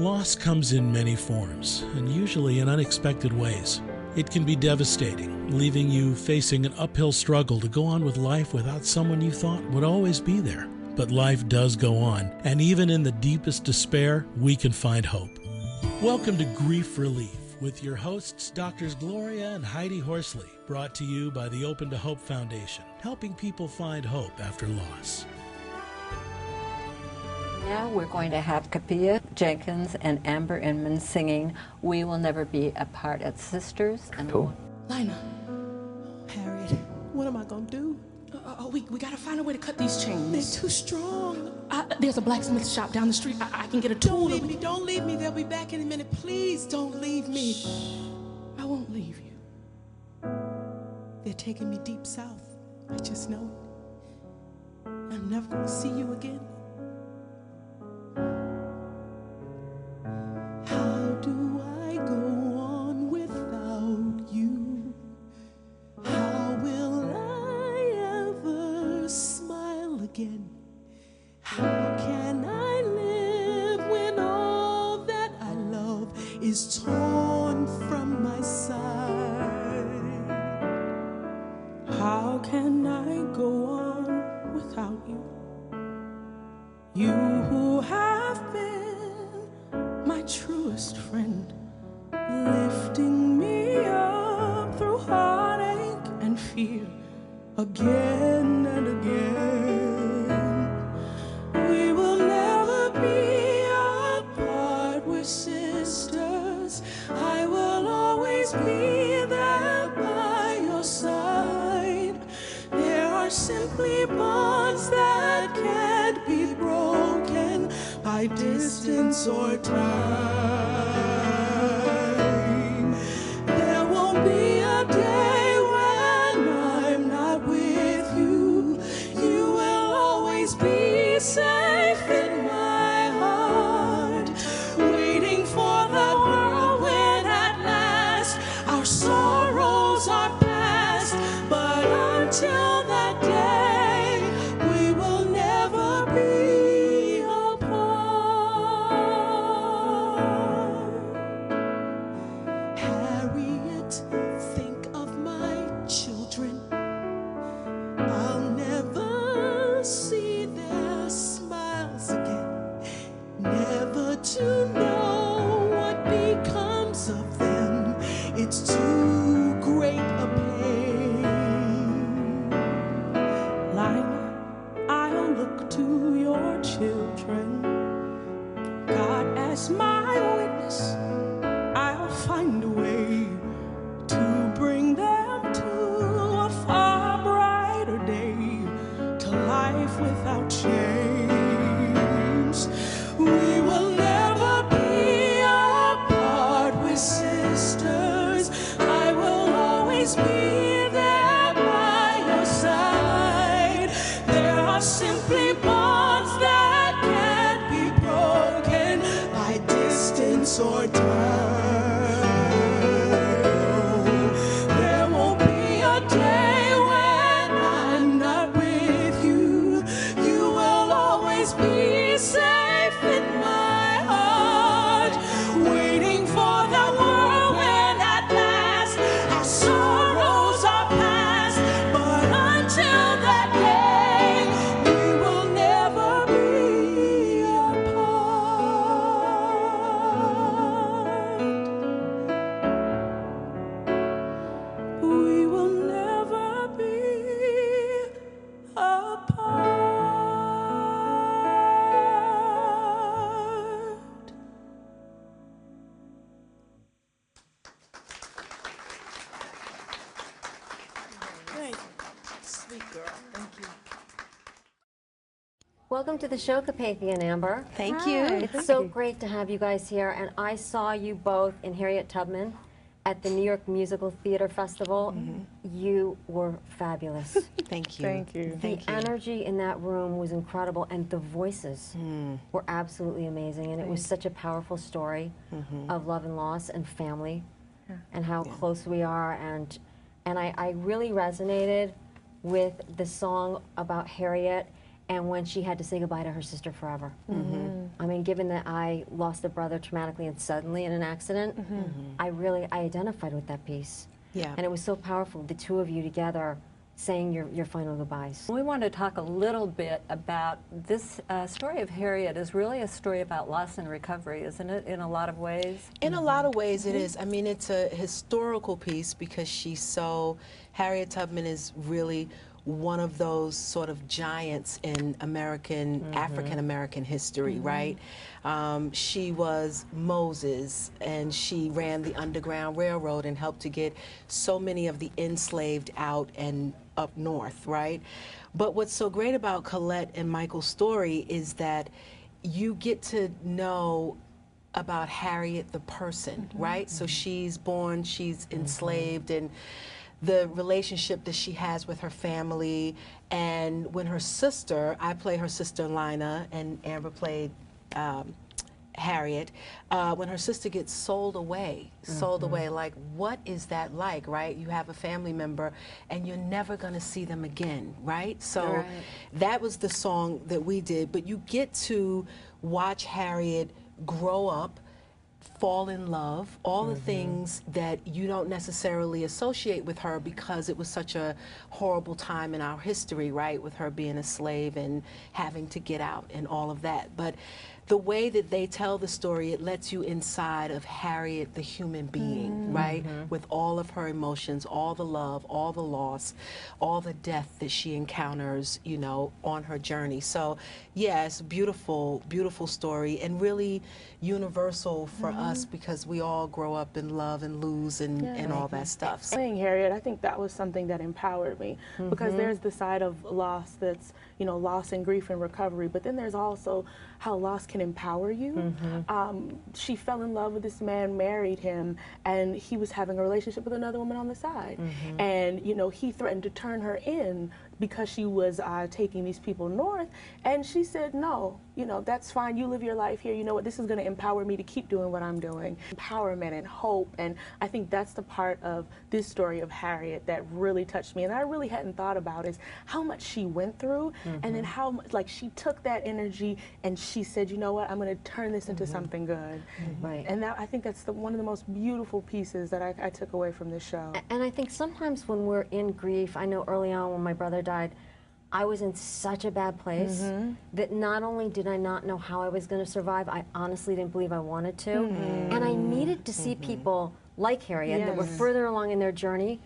Loss comes in many forms, and usually in unexpected ways. It can be devastating, leaving you facing an uphill struggle to go on with life without someone you thought would always be there. But life does go on, and even in the deepest despair, we can find hope. Welcome to Grief Relief with your hosts, Drs. Gloria and Heidi Horsley, brought to you by the Open to Hope Foundation, helping people find hope after loss. Now we're going to have Capathia, Jenkins, and Amber Iman singing "We Will Never Be Apart" as sisters. And cool. Lina. Harriet, what am I gonna do? We gotta find a way to cut these chains. They're too strong. There's a blacksmith shop down the street. I can get a tool. Don't leave me. They'll be back in a minute. Please don't leave me. Shh. I won't leave you. They're taking me deep south. I just know it. I'm never gonna see you again. How do I go on without you? How will I ever smile again? How can I live when all that I love is torn from my side? How can I go on without you? You who have been my truest friend, lifting me up through heartache and fear again and again. We will never be apart, we're sisters. I will always be there by your side. There are simply bonds that can't be broken by distance or time. There won't be a day when I'm not with you. You will always be safe in my heart, waiting for the world when at last our sorrows are past. But until that day, we will never be apart. Harriet, think of my children. I'll never see their smiles again, never to know what becomes of them. It's too great a pain. Lina, I'll look to your children. God as my witness, I'll find a way to bring them to a far brighter day, to life without chains. We will never be apart, we're sisters. I will always be there by your side. There are simply bonds that can't be broken by distance or time. There won't be a day when I'm not with you. You will always be safe in my heart, waiting for the world when at last our sorrows are past. But until that day, we will never be apart. We will never be apart. Thank you. Sweet girl. Thank you. Welcome to the show, Capathia and Amber. Thank you. It's so great to have you guys here, and I saw you both in Harriet Tubman at the New York Musical Theater Festival. You were fabulous. Thank you. Thank you. The energy in that room was incredible, and the voices were absolutely amazing, and it was such a powerful story of love and loss and family and how close we are, and I really resonated with the song about Harriet and when she had to say goodbye to her sister forever. I mean, given that I lost a brother traumatically and suddenly in an accident, I identified with that piece. Yeah. And it was so powerful, the two of you together saying your final goodbyes. We want to talk a little bit about this story of Harriet is really a story about loss and recovery, isn't it, in a lot of ways? In a lot of ways it is. I mean, it's a historical piece because Harriet Tubman is really one of those sort of giants in African-American history, right? She was Moses, and she ran the Underground Railroad and helped to get so many of the enslaved out and up north, right? But what's so great about Colette and Michael's story is that you get to know about Harriet the person, right? So she's born, she's enslaved, and the relationship that she has with her family. And when her sister, I play her sister Lina, and Amber played Harriet, when her sister gets sold away, like, what is that like, right? You have a family member and you're never gonna see them again, right? So that was the song that we did, but you get to watch Harriet grow up, fall in love, all the things that you don't necessarily associate with her because it was such a horrible time in our history, right, with her being a slave and having to get out and all of that. But the way that they tell the story, it lets you inside of Harriet, the human being, right? With all of her emotions, all the love, all the loss, all the death that she encounters, you know, on her journey. So, yeah, it's a beautiful, beautiful story and really universal for us because we all grow up and love and lose and all that stuff. So, Playing Harriet, I think that was something that empowered me because there's the side of loss that's, you know, loss and grief and recovery, but then there's also how loss can empower you. She fell in love with this man, married him, and he was having a relationship with another woman on the side. And, you know, he threatened to turn her in because she was taking these people north, and she said, no, you know, that's fine, you live your life here, you know what, this is gonna empower me to keep doing what I'm doing. Empowerment and hope, and I think that's the part of this story of Harriet that really touched me, and I really hadn't thought about is how much she went through, and then how much, like, she took that energy and she said, you know what, I'm gonna turn this into something good. And that, I think that's one of the most beautiful pieces that I took away from this show. And I think sometimes when we're in grief, I know early on when my brother died, I was in such a bad place that not only did I not know how I was going to survive, I honestly didn't believe I wanted to. And I needed to see people like Harriet that were further along in their journey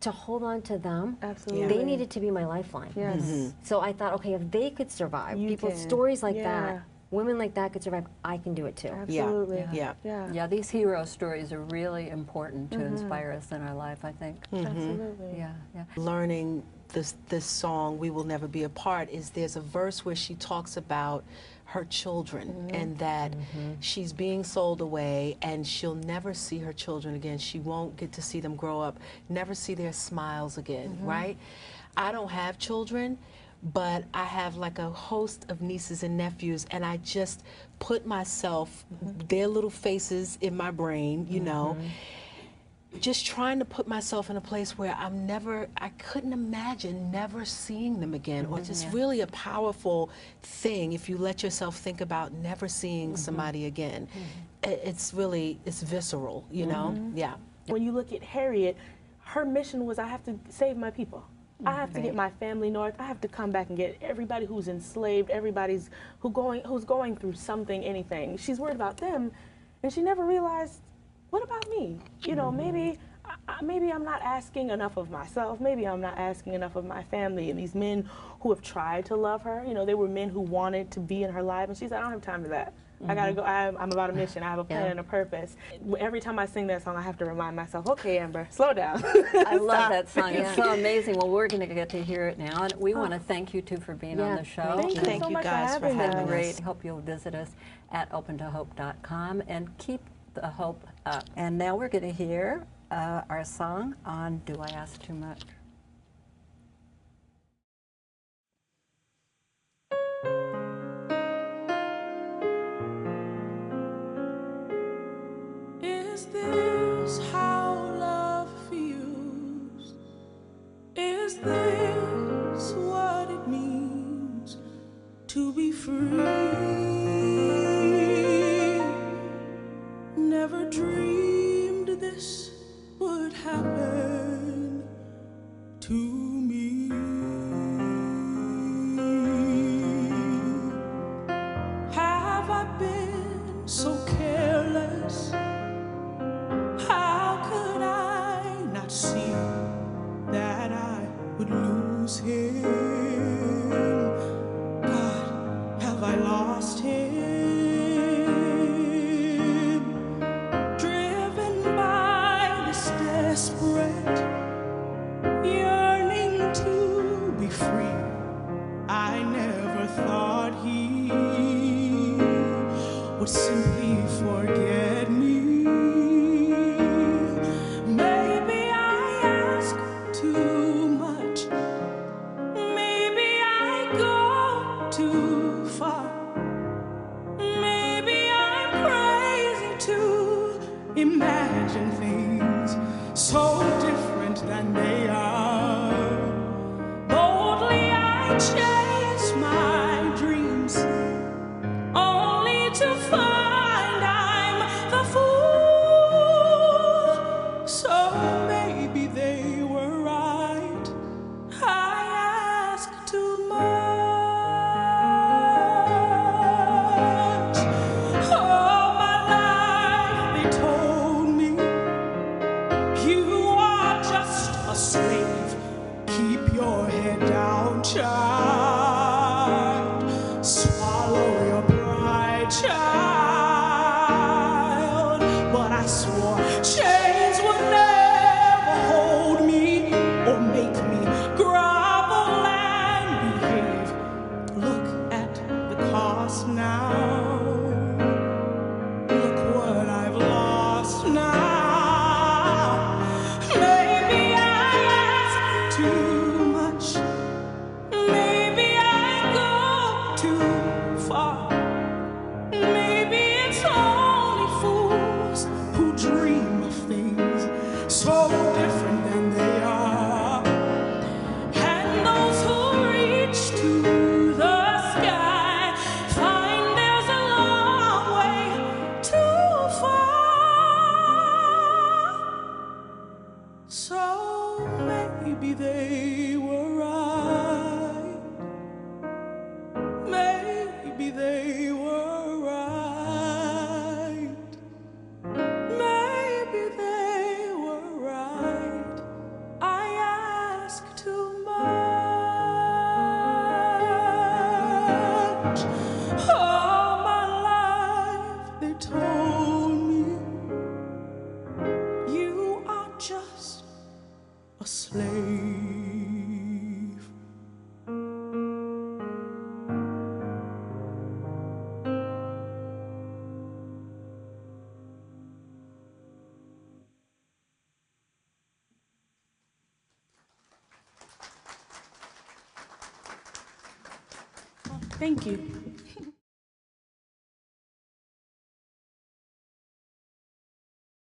to hold on to them. Absolutely. They needed to be my lifeline. So I thought, okay, if they could survive, people, stories like that, women like that could survive, I can do it too. Absolutely. Yeah, these hero stories are really important to inspire us in our life, I think. Absolutely. Yeah. learning this song, We Will Never Be Apart, is there's a verse where she talks about her children and that she's being sold away and she'll never see her children again. She won't get to see them grow up, never see their smiles again, right? I don't have children, but I have like a host of nieces and nephews, and I just put myself, their little faces in my brain, you know, just trying to put myself in a place where I couldn't imagine never seeing them again, or just really a powerful thing if you let yourself think about never seeing somebody again. It's visceral, you know? Yeah. When you look at Harriet, her mission was, I have to save my people. I have to get my family north. I have to come back and get everybody who's enslaved, everybody's who's going through something, anything. She's worried about them, and she never realized, what about me? You know, maybe I'm not asking enough of myself. Maybe I'm not asking enough of my family. And these men who have tried to love her, you know, they were men who wanted to be in her life, and she said, I don't have time for that. I gotta go. I'm about a mission. I have a plan and a purpose. Every time I sing that song, I have to remind myself, okay, Amber, slow down. I love that song. It's so amazing. Well, we're going to get to hear it now, and we want to thank you, too, for being on the show. Thank you guys for having us. Great. I hope you'll visit us at opentohope.com and keep the hope up. And now we're going to hear our song on Do I Ask Too Much? Is this how love feels? Is this what it means simply forget me. Maybe I ask too much. Maybe I go too far. Maybe I'm crazy to imagine things so different than they are. Boldly I chase my dreams, only to find I'm the fool. So maybe they were right. I ask too much. All my life they told me, you are just a slave. Keep your head down, child. Swallow your pride, child. But I swore chains would never hold me or make me grovel and behave. Look at the cost now. Look what I've lost now. Maybe I ask too much. Maybe I go too far. Maybe it's only fools who dream of things so different than they are. And those who reach to the sky find there's a long way too far. So maybe they were right. Maybe they were right. Maybe they were right. I ask too much. All my life they told me, you are just a slave. Thank you.